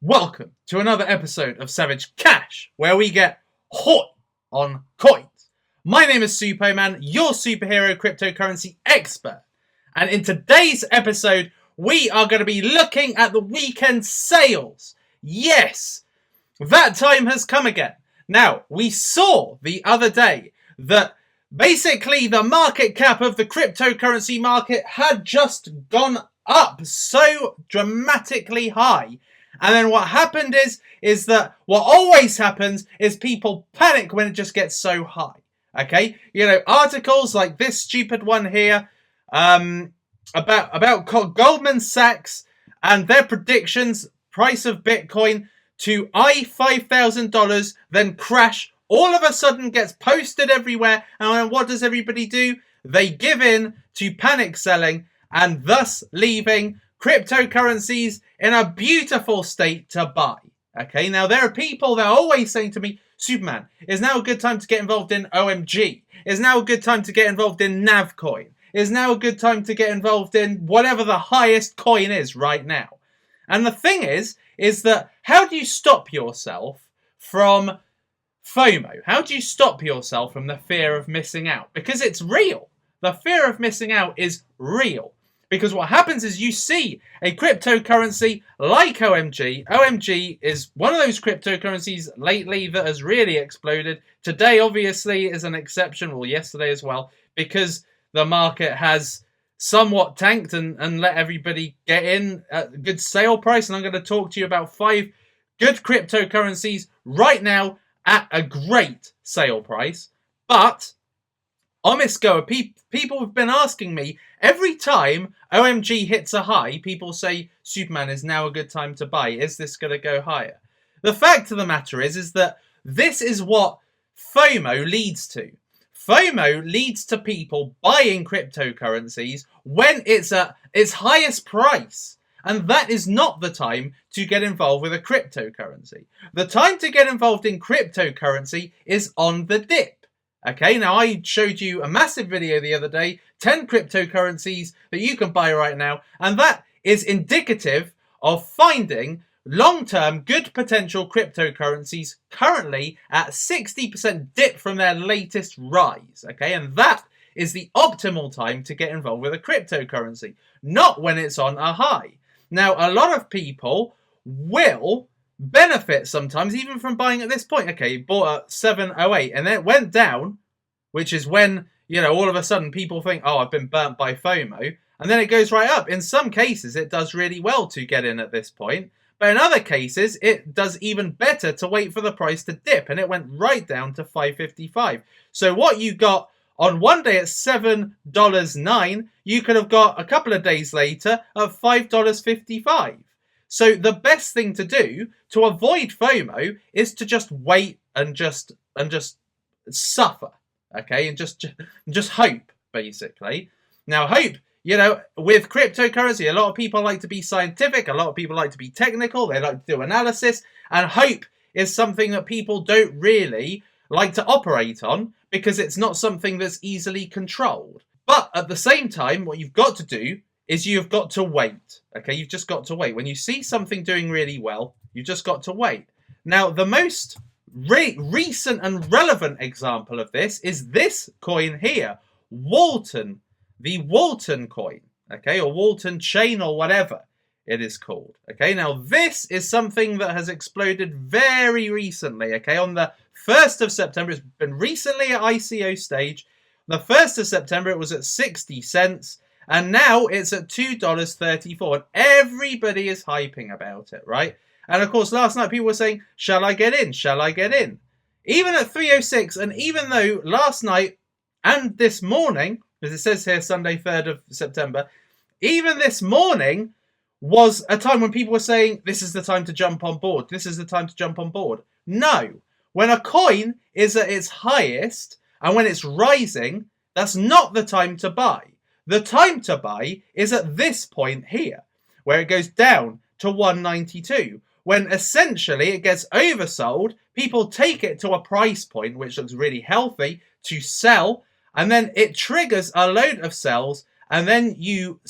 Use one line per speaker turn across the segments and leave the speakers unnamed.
Welcome to another episode of Savage Cash, where we get hot on coins. My name is Suppoman, your superhero cryptocurrency expert. And in today's episode, we are going to be looking at the weekend sales. Yes, that time has come again. Now, we saw the other day that basically the market cap of the cryptocurrency market had just gone up so dramatically high. And then what happened is that what always happens is people panic when it just gets so high. Okay? You know, articles like this stupid one here about Goldman Sachs and their predictions, price of Bitcoin to $5,000, then crash, all of a sudden gets posted everywhere. And what does everybody do? They give in to panic selling and thus leaving cryptocurrencies in a beautiful state to buy. Okay, now there are people that are always saying to me, Superman, is now a good time to get involved in OMG? Is now a good time to get involved in Navcoin? Is now a good time to get involved in whatever the highest coin is right now? And the thing is that how do you stop yourself from FOMO? How do you stop yourself from the fear of missing out? Because it's real. The fear of missing out is real. Because what happens is you see a cryptocurrency like OMG. OMG is one of those cryptocurrencies lately that has really exploded. Today, obviously, is an exception. Well, yesterday as well. Because the market has somewhat tanked and let everybody get in at a good sale price. And I'm going to talk to you about 5 good cryptocurrencies right now at a great sale price. But on this go, people have been asking me, every time OMG hits a high, people say, Superman, is now a good time to buy? Is this going to go higher? The fact of the matter is that this is what FOMO leads to. FOMO leads to people buying cryptocurrencies when it's at its highest price. And that is not the time to get involved with a cryptocurrency. The time to get involved in cryptocurrency is on the dip. Okay, now I showed you a massive video the other day, 10 cryptocurrencies that you can buy right now, and that is indicative of finding long-term good potential cryptocurrencies currently at 60% dip from their latest rise. Okay, and that is the optimal time to get involved with a cryptocurrency, not when it's on a high. Now, a lot of people will benefit sometimes even from buying at this point. Okay, you bought at 708 and then it went down, which is when, you know, all of a sudden people think, oh, I've been burnt by FOMO, and then it goes right up. In some cases, it does really well to get in at this point, but in other cases, it does even better to wait for the price to dip, and it went right down to 555. So what you got on one day at $7.09, you could have got a couple of days later at $5.55. So the best thing to do to avoid FOMO is to just wait and just suffer, okay, and just hope, basically. Now, hope, you know, with cryptocurrency, a lot of people like to be scientific, a lot of people like to be technical, they like to do analysis, and hope is something that people don't really like to operate on because it's not something that's easily controlled. But at the same time, what you've got to do is you've got to wait. Okay, you've just got to wait. When you see something doing really well, you've just got to wait. Now, the most recent and relevant example of this is this coin here, Walton, the Walton coin, okay, or Walton chain or whatever it is called. Okay, now this is something that has exploded very recently, okay, on the 1st of September. It's been recently at ICO stage. The 1st of September, it was at 60 cents. And now it's at $2.34, and everybody is hyping about it, right? And of course, last night people were saying, shall I get in? Shall I get in? Even at 3:06, and even though last night and this morning, as it says here, Sunday, 3rd of September, even this morning was a time when people were saying, this is the time to jump on board. This is the time to jump on board. No. When a coin is at its highest, and when it's rising, that's not the time to buy. The time to buy is at this point here, where it goes down to 192. When essentially it gets oversold, people take it to a price point, which looks really healthy, to sell, and then it triggers a load of sells, and then you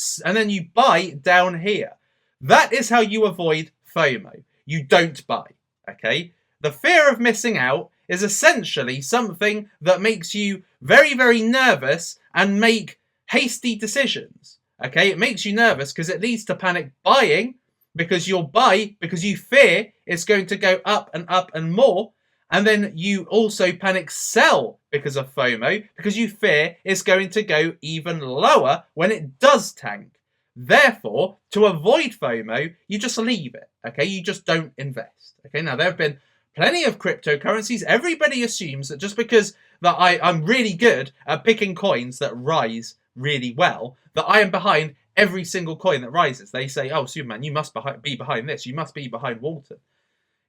buy down here. That is how you avoid FOMO. you don't buy. Okay? The fear of missing out is essentially something that makes you very, very nervous and make hasty decisions. Okay? It makes you nervous because it leads to panic buying, because you'll buy because you fear it's going to go up and more. And then you also panic sell because of FOMO, because you fear it's going to go even lower when it does tank. Therefore, to avoid FOMO, you just leave it. Okay, you just don't invest. Okay, now there have been plenty of cryptocurrencies. Everybody assumes that just because that I'm really good at picking coins that rise really well, that I am behind every single coin that rises. They say, oh, Suppoman, you must be behind this. You must be behind Walton.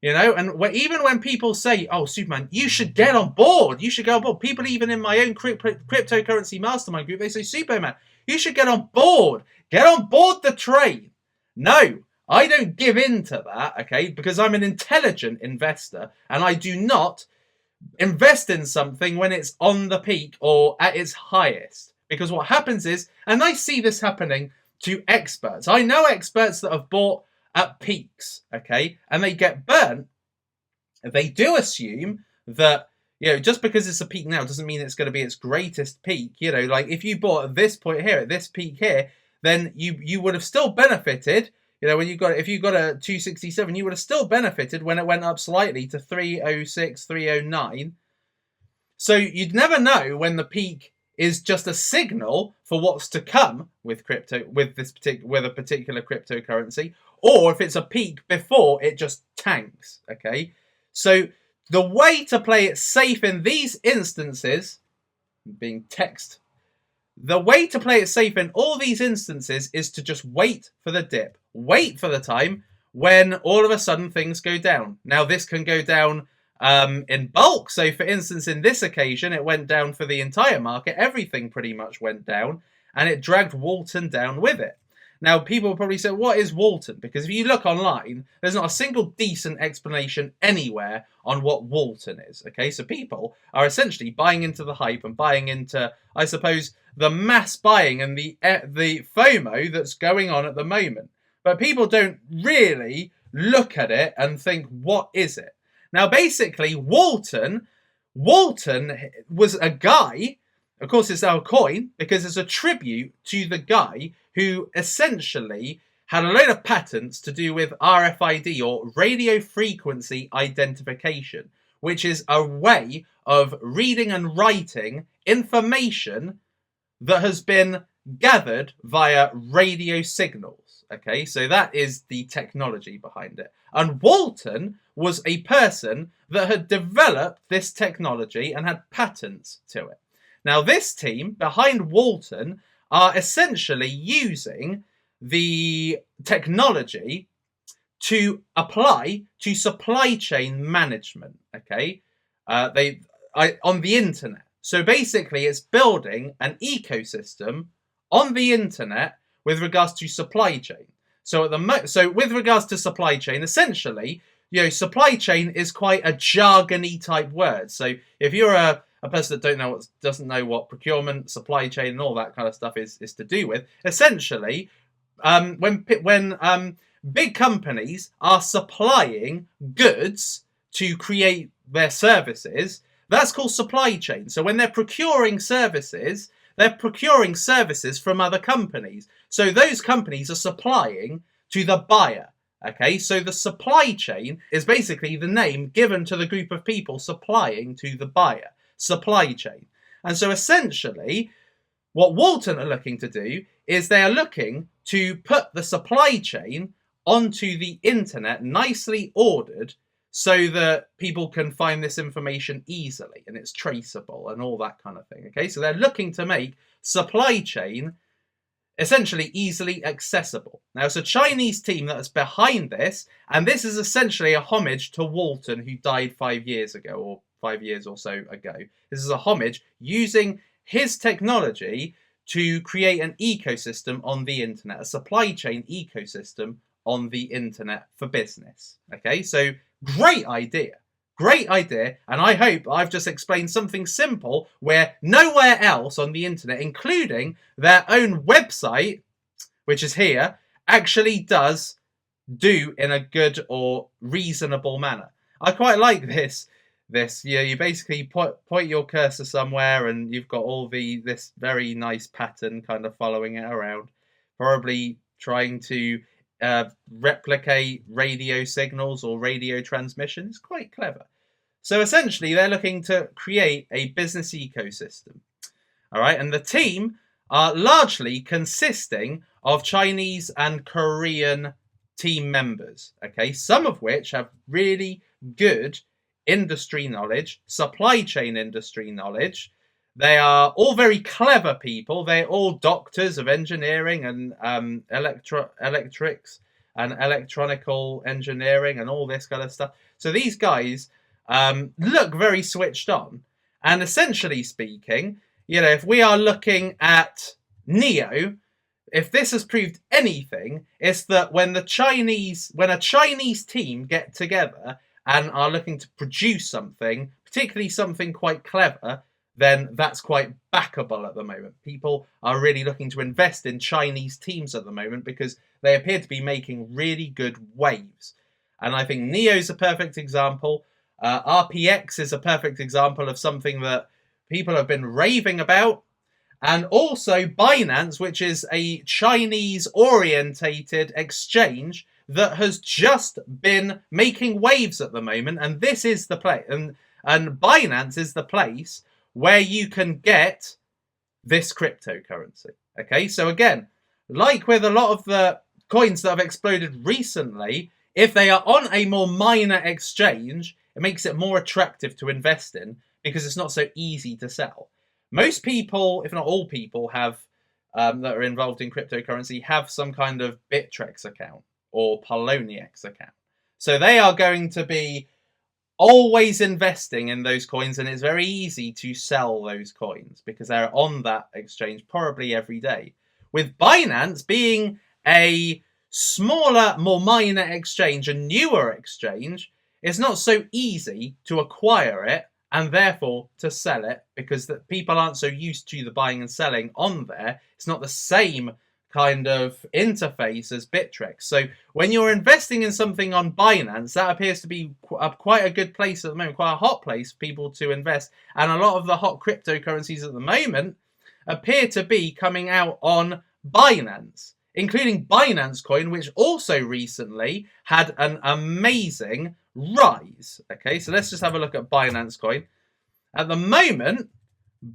You know, and even when people say, oh, Suppoman, you should get on board. You should go on board. People even in my own cryptocurrency mastermind group, they say, Suppoman, you should get on board. Get on board the train. No, I don't give in to that, okay, because I'm an intelligent investor and I do not invest in something when it's on the peak or at its highest. Because what happens is, and I see this happening to experts. I know experts that have bought at peaks, okay, and they get burnt. They do assume that, you know, just because it's a peak now doesn't mean it's going to be its greatest peak. You know, like if you bought at this point here, at this peak here, then you would have still benefited. You know, if you got a 267, you would have still benefited when it went up slightly to 306, 309. So you'd never know when the peak is just a signal for what's to come with crypto, with a particular cryptocurrency, or if it's a peak before it just tanks. Okay, so the way to play it safe in these instances, the way to play it safe in all these instances is to just wait for the dip, wait for the time when all of a sudden things go down. Now this can go down in bulk. So for instance, in this occasion, it went down for the entire market. Everything pretty much went down and it dragged Walton down with it. Now, people will probably say, what is Walton? Because if you look online, there's not a single decent explanation anywhere on what Walton is. Okay, so people are essentially buying into the hype and buying into, I suppose, the mass buying and the FOMO that's going on at the moment. But people don't really look at it and think, what is it? Now, basically, Walton was a guy. Of course, it's our coin because it's a tribute to the guy who essentially had a load of patents to do with RFID, or radio frequency identification, which is a way of reading and writing information that has been gathered via radio signals. Okay, so that is the technology behind it. And Walton was a person that had developed this technology and had patents to it. Now, this team behind Walton are essentially using the technology to apply to supply chain management, okay? On the internet. So basically, it's building an ecosystem on the internet with regards to supply chain. So with regards to supply chain, essentially, you know, supply chain is quite a jargony type word. So if you're a person that doesn't know what procurement, supply chain, and all that kind of stuff is to do with, essentially, when big companies are supplying goods to create their services, that's called supply chain. So when they're procuring services from other companies. So those companies are supplying to the buyer. Okay, so the supply chain is basically the name given to the group of people supplying to the buyer. Supply chain. And so essentially, what Walton are looking to do is they are looking to put the supply chain onto the internet, nicely ordered, so that people can find this information easily and it's traceable and all that kind of thing. Okay, so they're looking to make supply chain essentially easily accessible. Now, it's a Chinese team that is behind this, and this is essentially a homage to Walton, who died 5 years ago, or 5 years or so ago. This is a homage using his technology to create an ecosystem on the internet, a supply chain ecosystem on the internet for business. Okay, so great idea. Great idea, and I hope I've just explained something simple where nowhere else on the internet, including their own website, which is here, actually does do in a good or reasonable manner. I quite like this. You basically point your cursor somewhere, and you've got all this very nice pattern kind of following it around, probably trying to replicate radio signals or radio transmission. It's quite clever. So essentially, they're looking to create a business ecosystem. All right, and the team are largely consisting of Chinese and Korean team members. Okay, some of which have really good industry knowledge, supply chain industry knowledge. They are all very clever people. They're all doctors of engineering and electrics and electronical engineering and all this kind of stuff. So these guys look very switched on. And essentially speaking, if we are looking at NEO, if this has proved anything, it's that when a Chinese team get together and are looking to produce something, particularly something quite clever, then that's quite backable at the moment. People are really looking to invest in Chinese teams at the moment because they appear to be making really good waves. And I think NEO's a perfect example. RPX is a perfect example of something that people have been raving about. And also Binance, which is a Chinese-orientated exchange that has just been making waves at the moment. And this is the place. And Binance is the place where you can get this cryptocurrency. Okay, so again, like with a lot of the coins that have exploded recently, if they are on a more minor exchange, it makes it more attractive to invest in because it's not so easy to sell. Most people, if not all people, have that are involved in cryptocurrency have some kind of Bittrex account or Poloniex account. So they are going to be always investing in those coins, and it's very easy to sell those coins because they're on that exchange probably every day. With Binance being a smaller, more minor exchange, a newer exchange, it's not so easy to acquire it and therefore to sell it because the people aren't so used to the buying and selling on there. It's not the same kind of interface as Bittrex. So when you're investing in something on Binance, that appears to be quite a good place at the moment, quite a hot place for people to invest. And a lot of the hot cryptocurrencies at the moment appear to be coming out on Binance, including Binance Coin, which also recently had an amazing rise. Okay, so let's just have a look at Binance Coin. At the moment,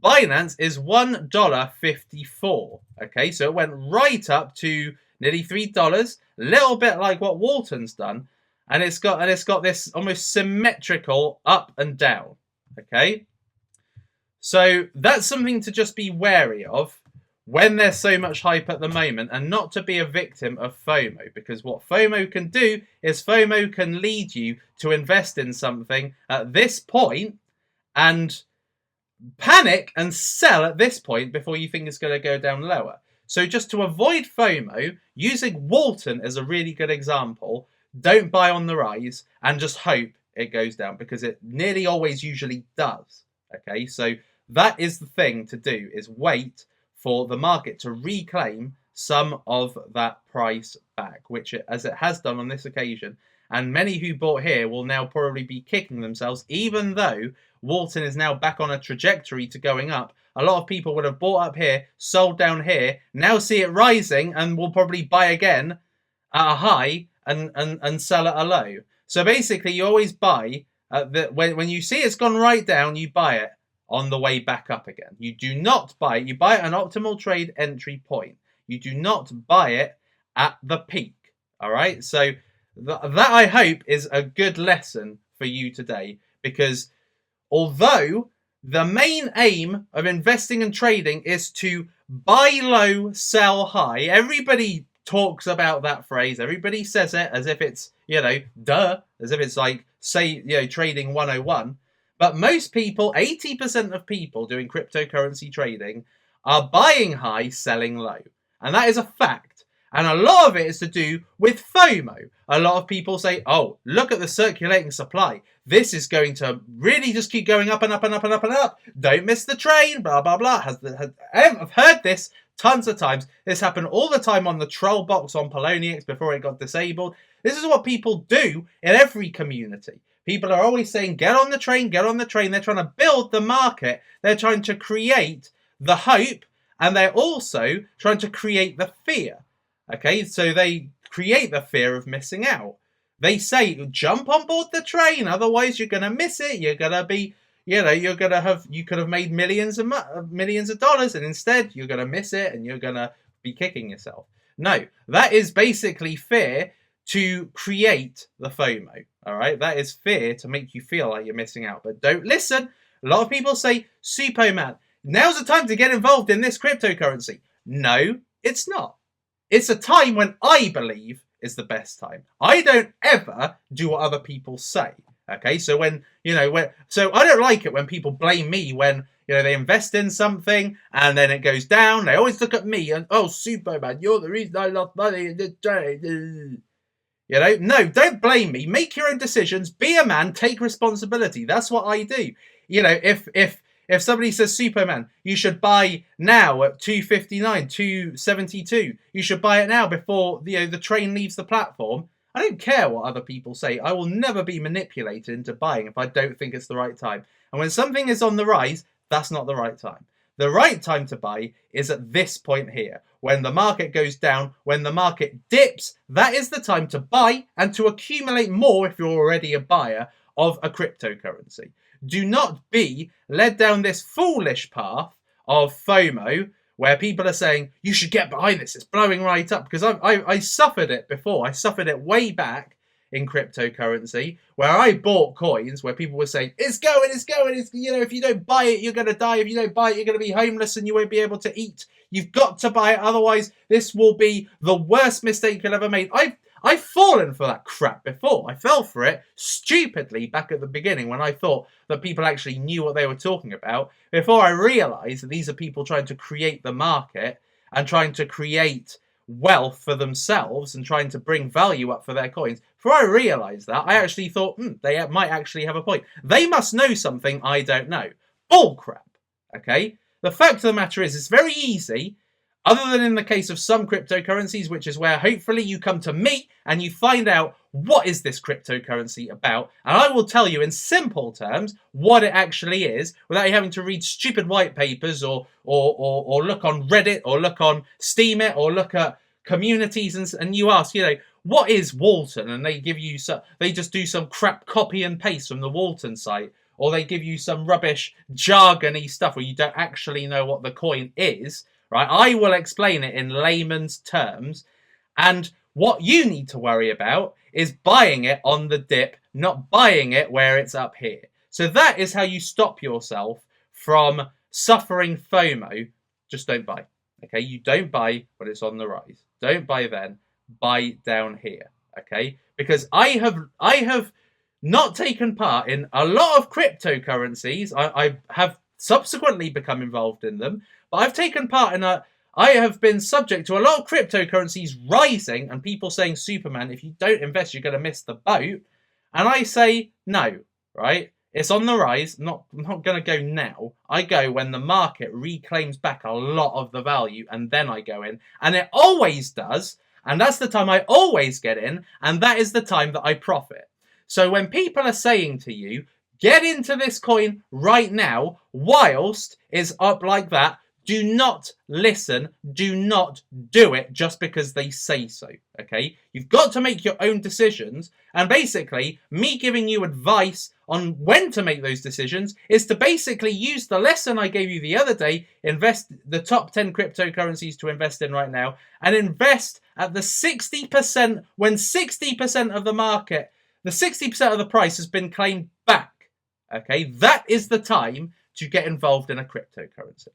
Binance is $1.54. Okay, so it went right up to nearly $3, a little bit like what Walton's done, and it's got this almost symmetrical up and down. Okay, so that's something to just be wary of when there's so much hype at the moment, and not to be a victim of FOMO, because what FOMO can do is FOMO can lead you to invest in something at this point and panic and sell at this point before you think it's going to go down lower. So just to avoid FOMO, using Walton as a really good example, don't buy on the rise and just hope it goes down, because it nearly always usually does. Okay, so that is the thing to do, is wait for the market to reclaim some of that price back, which as it has done on this occasion. And many who bought here will now probably be kicking themselves, even though Walton is now back on a trajectory to going up. A lot of people would have bought up here, sold down here, now see it rising, and will probably buy again at a high and sell at a low. So basically, you always buy when you see it's gone right down, you buy it on the way back up again. You do not buy it. You buy it at an optimal trade entry point. You do not buy it at the peak. All right. So that I hope is a good lesson for you today, because although the main aim of investing and trading is to buy low, sell high, everybody talks about that phrase. Everybody says it as if it's, duh, as if it's like, say, trading 101. But most people, 80% of people doing cryptocurrency trading, are buying high, selling low. And that is a fact. And a lot of it is to do with FOMO. A lot of people say, oh, look at the circulating supply. This is going to really just keep going up and up and up and up and up. Don't miss the train, blah, blah, blah. I've heard this tons of times. This happened all the time on the troll box on Poloniex before it got disabled. This is what people do in every community. People are always saying, get on the train, get on the train. They're trying to build the market. They're trying to create the hope, and they're also trying to create the fear. Okay, so they create the fear of missing out. They say, jump on board the train, otherwise you're going to miss it. You're going to be, you could have made millions of dollars, and instead you're going to miss it and you're going to be kicking yourself. No, that is basically fear to create the FOMO. All right, that is fear to make you feel like you're missing out. But don't listen. A lot of people say, Suppoman, now's the time to get involved in this cryptocurrency. No, it's not. It's a time when I believe is the best time. I don't ever do what other people say. Okay, so so I don't like it when people blame me when they invest in something and then it goes down. They always look at me and, oh, Suppoman, you're the reason I lost money in this trade. No, don't blame me. Make your own decisions. Be a man. Take responsibility. That's what I do. If somebody says, Suppoman, you should buy now at 259, 272. You should buy it now before the train leaves the platform. I don't care what other people say. I will never be manipulated into buying if I don't think it's the right time. And when something is on the rise, that's not the right time. The right time to buy is at this point here. When the market goes down, when the market dips, that is the time to buy and to accumulate more if you're already a buyer of a cryptocurrency. Do not be led down this foolish path of FOMO where people are saying, you should get behind this, it's blowing right up. Because I suffered it before. I suffered it way back in cryptocurrency where I bought coins where people were saying, it's going, if you don't buy it, you're going to die. If you don't buy it, you're going to be homeless and you won't be able to eat. You've got to buy it, otherwise this will be the worst mistake you'll ever make. I've fallen for that crap before. I fell for it stupidly back at the beginning when I thought that people actually knew what they were talking about, before I realised that these are people trying to create the market and trying to create wealth for themselves and trying to bring value up for their coins. Before I realised that, I actually thought, they might actually have a point. They must know something I don't know. Bull crap, okay? The fact of the matter is, it's very easy, other than in the case of some cryptocurrencies, which is where hopefully you come to me and you find out what is this cryptocurrency about, and I will tell you in simple terms what it actually is without you having to read stupid white papers or look on Reddit or look on Steemit or look at communities and you ask, what is Walton? And they give you they just do some crap copy and paste from the Walton site. Or they give you some rubbish jargony stuff where you don't actually know what the coin is, right? I will explain it in layman's terms. And what you need to worry about is buying it on the dip, not buying it where it's up here. So that is how you stop yourself from suffering FOMO. Just don't buy. Okay, you don't buy when it's on the rise. Don't buy then. Buy down here. Okay, because I have not taken part in a lot of cryptocurrencies. I have subsequently become involved in them, but I've taken part in I have been subject to a lot of cryptocurrencies rising and people saying, Suppoman, if you don't invest, you're going to miss the boat. And I say, no, right? It's on the rise. I'm not going to go now. I go when the market reclaims back a lot of the value, and then I go in. And it always does. And that's the time I always get in. And that is the time that I profit. So when people are saying to you, get into this coin right now, whilst it's up like that, do not listen, do not do it just because they say so, okay? You've got to make your own decisions, and basically, me giving you advice on when to make those decisions is to basically use the lesson I gave you the other day, invest the top 10 cryptocurrencies to invest in right now, and invest at the 60% when 60% of the market, the 60% of the price has been claimed back, okay? That is the time to get involved in a cryptocurrency.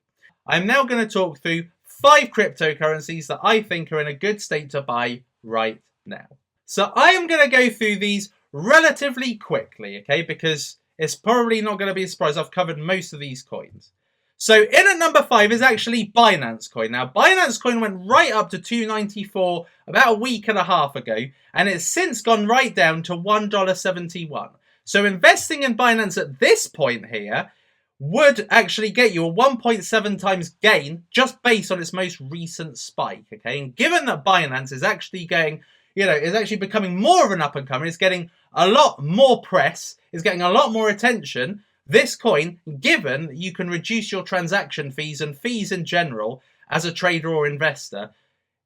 I'm now going to talk through 5 cryptocurrencies that I think are in a good state to buy right now. So I am going to go through these relatively quickly, okay, because it's probably not going to be a surprise. I've covered most of these coins. So in at number 5 is actually Binance Coin. Now, Binance Coin went right up to $2.94 about a week and a half ago, and it's since gone right down to $1.71. So investing in Binance at this point here would actually get you a 1.7 times gain just based on its most recent spike. Okay, and given that Binance is actually going, is actually becoming more of an up and comer, it's getting a lot more press, it's getting a lot more attention. This coin, given that you can reduce your transaction fees and fees in general as a trader or investor,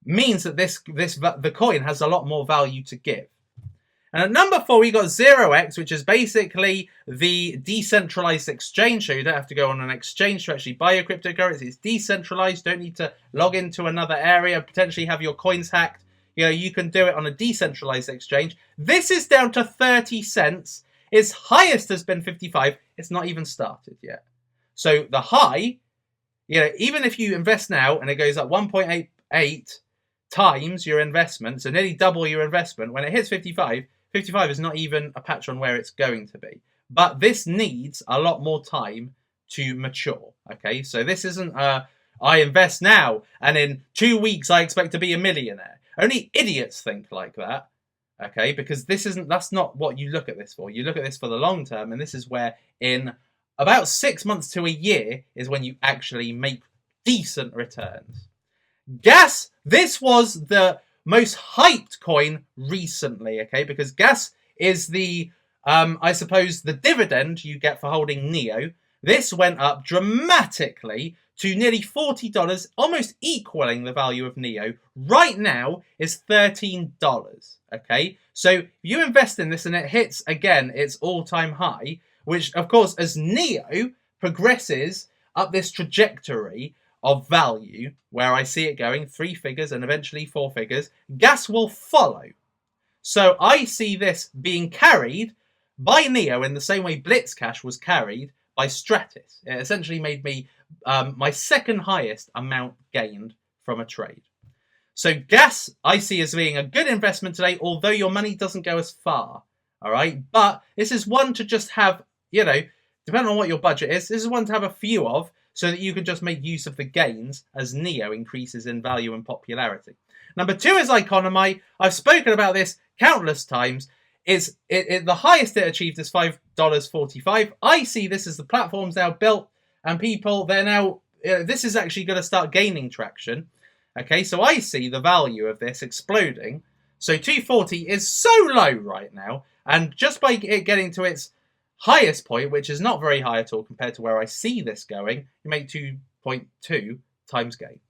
means that the coin has a lot more value to give. And at number 4, we got 0x, which is basically the decentralized exchange. So you don't have to go on an exchange to actually buy your cryptocurrency. It's decentralized. You don't need to log into another area, potentially have your coins hacked. You can do it on a decentralized exchange. This is down to 30 cents. Its highest has been 55. It's not even started yet. So the high, even if you invest now and it goes up 1.88 times your investment, so nearly double your investment, when it hits 55 is not even a patch on where it's going to be. But this needs a lot more time to mature. Okay, so this isn't I invest now and in 2 weeks I expect to be a millionaire. Only idiots think like that. Okay, because that's not what you look at this for. You look at this for the long term, and this is where in about 6 months to a year is when you actually make decent returns. Gas, this was the most hyped coin recently, okay, because gas is the, I suppose, the dividend you get for holding NEO. This went up dramatically to nearly $40, almost equaling the value of NEO. Right now is $13, okay? So if you invest in this and it hits, again, its all-time high, which, of course, as NEO progresses up this trajectory of value, where I see it going 3 figures and eventually 4 figures, gas will follow. So I see this being carried by NEO in the same way Blitzcash was carried by Stratis. It essentially made me my second highest amount gained from a trade. So gas I see as being a good investment today, although your money doesn't go as far. All right, but this is one to just have, depending on what your budget is, this is one to have a few of, so that you can just make use of the gains as NEO increases in value and popularity. Number 2 is Economy. I've spoken about this countless times. The highest it achieved is $5.45. I see this as the platform's now built, and people, they're now, this is actually going to start gaining traction. Okay, so I see the value of this exploding. So 240 is so low right now, and just by it getting to its highest point, which is not very high at all compared to where I see this going, you make 2.2 times gain.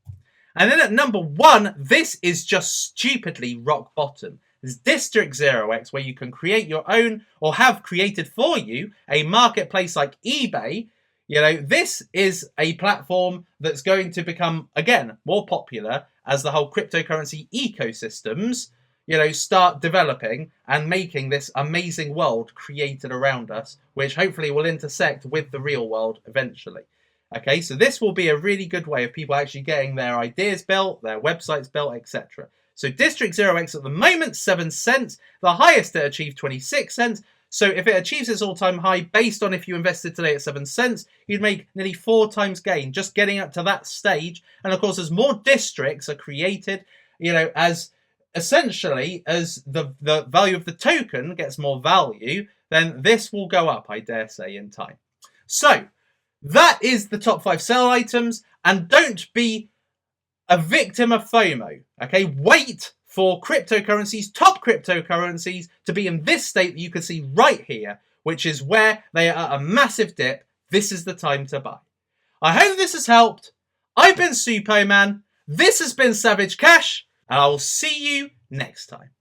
And then at number 1, this is just stupidly rock bottom. There's District 0x, where you can create your own, or have created for you, a marketplace like eBay. This is a platform that's going to become, again, more popular as the whole cryptocurrency ecosystems start developing and making this amazing world created around us, which hopefully will intersect with the real world eventually. Okay, so this will be a really good way of people actually getting their ideas built, their websites built, etc. So District 0x at the moment, 7 cents. The highest it achieved, 26 cents. So if it achieves its all-time high, based on if you invested today at 7 cents, you'd make nearly 4 times gain just getting up to that stage. And of course, as more districts are created, as essentially as the value of the token gets more value, then this will go up, I dare say, in time. So that is the top 5 sell items, and don't be a victim of FOMO. Okay, wait for cryptocurrencies, top cryptocurrencies, to be in this state that you can see right here, which is where they are at a massive dip. This is the time to buy. I hope this has helped. I've been Suppoman. This has been Savage Cash, and I will see you next time.